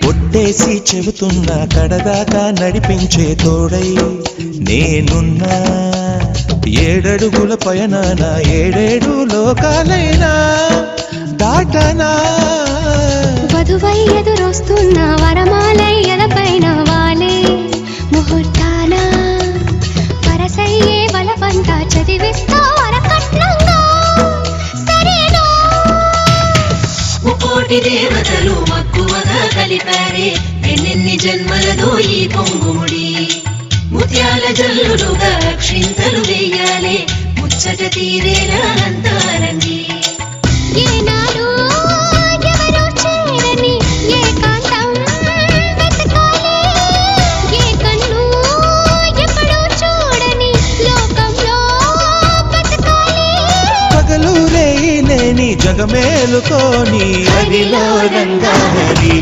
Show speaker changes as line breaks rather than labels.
ఒట్టేసి చెబుతున్నా కడదాకా నడిపించే తోడై నేనున్నా. 7 అడుగుల పయనాన 7 లోకాలైనా దాటనా.
వధువై ఎదురొస్తున్న వరమాలై ఎదపైన వాలే ముహూర్తాన వరసయ్యే బలవంతా చదివిస్తా వరకట్నంగా సరేనా.
ముకోటి దేవతలు మక్కువగా కలిపారే ఎన్నెన్ని జన్మలదో ఈ పొంగుముడి. ముత్యాల జల్లులుగా క్షింతలు వేయాలే ముచ్చట తీరేలా అంతారండి.
ఏనాడు ఎవరో చేరని ఏకాంతం వెతకాలి. ఏ కన్ను ఎప్పుడూ చూడని లోకంలో బతకాలి.
పగలు రేయి లేని జగమేలుకోని అదిలో రంగాహరి.